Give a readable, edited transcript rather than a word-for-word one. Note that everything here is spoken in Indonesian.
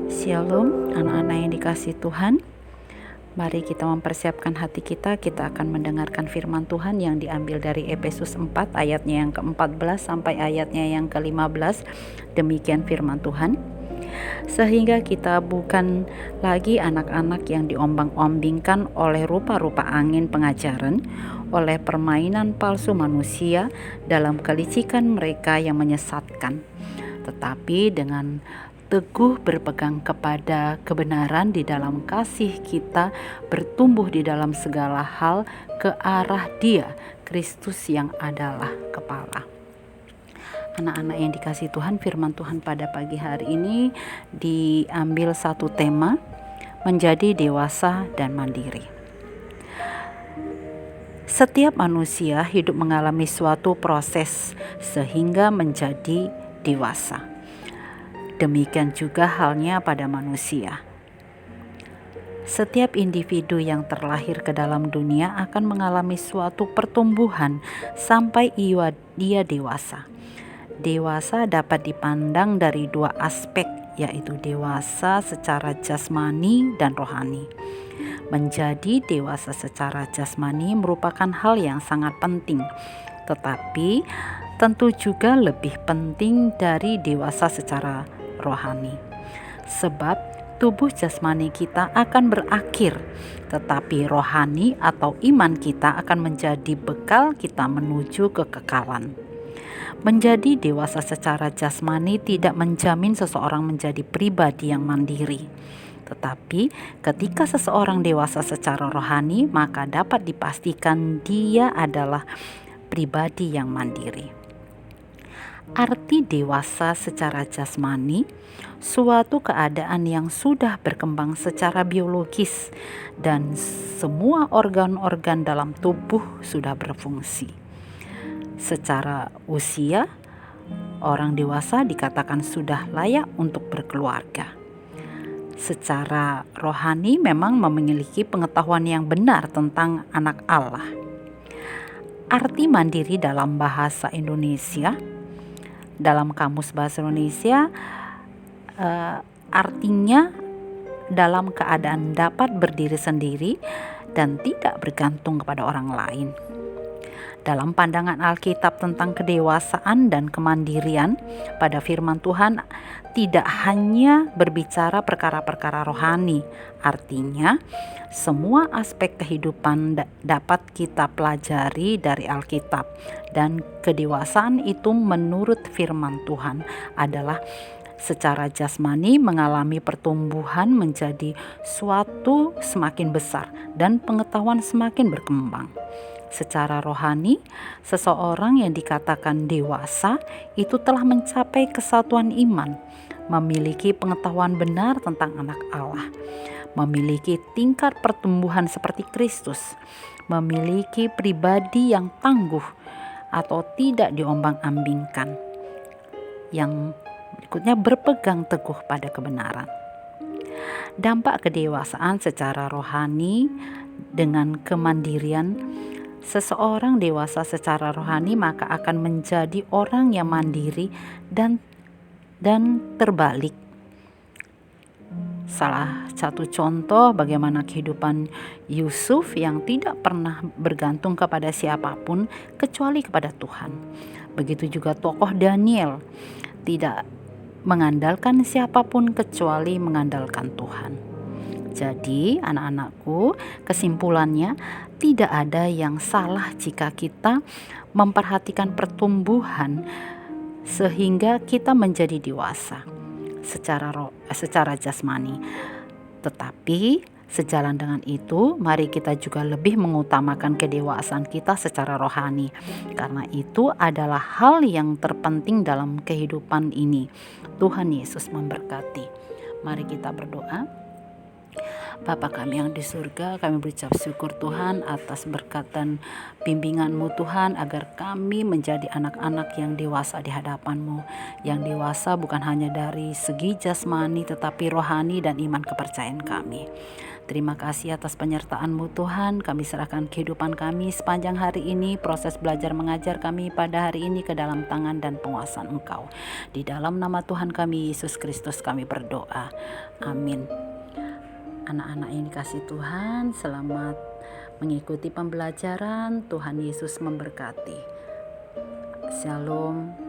Shalom, anak-anak yang dikasihi Tuhan. Mari kita mempersiapkan hati kita. Kita akan mendengarkan firman Tuhan yang diambil dari Efesus 4 ayatnya yang ke-14 sampai ayatnya yang ke-15. Demikian firman Tuhan. Sehingga kita bukan lagi anak-anak yang diombang-ombingkan oleh rupa-rupa angin pengajaran, oleh permainan palsu manusia dalam kelicikan mereka yang menyesatkan, tetapi dengan teguh berpegang kepada kebenaran di dalam kasih kita bertumbuh di dalam segala hal ke arah Dia, Kristus yang adalah kepala. Anak-anak yang dikasihi Tuhan, firman Tuhan pada pagi hari ini diambil satu tema, menjadi dewasa dan mandiri. Setiap manusia hidup mengalami suatu proses sehingga menjadi dewasa. Demikian juga halnya pada manusia. Setiap individu yang terlahir ke dalam dunia akan mengalami suatu pertumbuhan sampai dia dewasa. Dewasa dapat dipandang dari dua aspek, yaitu dewasa secara jasmani dan rohani. Menjadi dewasa secara jasmani merupakan hal yang sangat penting, tetapi tentu juga lebih penting dari dewasa secara rohani. Sebab tubuh jasmani kita akan berakhir, tetapi rohani atau iman kita akan menjadi bekal kita menuju kekekalan. Menjadi dewasa secara jasmani tidak menjamin seseorang menjadi pribadi yang mandiri. Tetapi ketika seseorang dewasa secara rohani, maka dapat dipastikan dia adalah pribadi yang mandiri. Arti dewasa secara jasmani, suatu keadaan yang sudah berkembang secara biologis dan semua organ-organ dalam tubuh sudah berfungsi. Secara usia, orang dewasa dikatakan sudah layak untuk berkeluarga. Secara rohani memang memiliki pengetahuan yang benar tentang anak Allah. Arti mandiri dalam bahasa Indonesia, dalam Kamus Bahasa Indonesia, artinya dalam keadaan dapat berdiri sendiri dan tidak bergantung kepada orang lain. Dalam pandangan Alkitab tentang kedewasaan dan kemandirian, pada firman Tuhan tidak hanya berbicara perkara-perkara rohani. Artinya, semua aspek kehidupan dapat kita pelajari dari Alkitab. Dan kedewasaan itu menurut firman Tuhan adalah secara jasmani mengalami pertumbuhan menjadi suatu semakin besar dan pengetahuan semakin berkembang. Secara rohani, seseorang yang dikatakan dewasa itu telah mencapai kesatuan iman, memiliki pengetahuan benar tentang anak Allah, memiliki tingkat pertumbuhan seperti Kristus, memiliki pribadi yang tangguh atau tidak diombang-ambingkan, yang berikutnya berpegang teguh pada kebenaran. Dampak kedewasaan secara rohani dengan kemandirian, seseorang dewasa secara rohani maka akan menjadi orang yang mandiri dan terbalik. Salah satu contoh bagaimana kehidupan Yusuf yang tidak pernah bergantung kepada siapapun kecuali kepada Tuhan. Begitu juga tokoh Daniel, tidak mengandalkan siapapun kecuali mengandalkan Tuhan. Jadi anak-anakku, kesimpulannya tidak ada yang salah jika kita memperhatikan pertumbuhan sehingga kita menjadi dewasa secara jasmani. Tetapi sejalan dengan itu, mari kita juga lebih mengutamakan kedewasaan kita secara rohani, karena itu adalah hal yang terpenting dalam kehidupan ini. Tuhan Yesus memberkati. Mari kita berdoa. Bapa kami yang di surga, kami berucap syukur Tuhan atas berkat dan bimbingan-Mu Tuhan, agar kami menjadi anak-anak yang dewasa di hadapan-Mu. Yang dewasa bukan hanya dari segi jasmani tetapi rohani dan iman kepercayaan kami. Terima kasih atas penyertaan-Mu Tuhan. Kami serahkan kehidupan kami sepanjang hari ini, proses belajar mengajar kami pada hari ini ke dalam tangan dan penguasaan Engkau. Di dalam nama Tuhan kami Yesus Kristus kami berdoa. Amin. Anak-anak yang dikasihi Tuhan, selamat mengikuti pembelajaran. Tuhan Yesus memberkati. Shalom.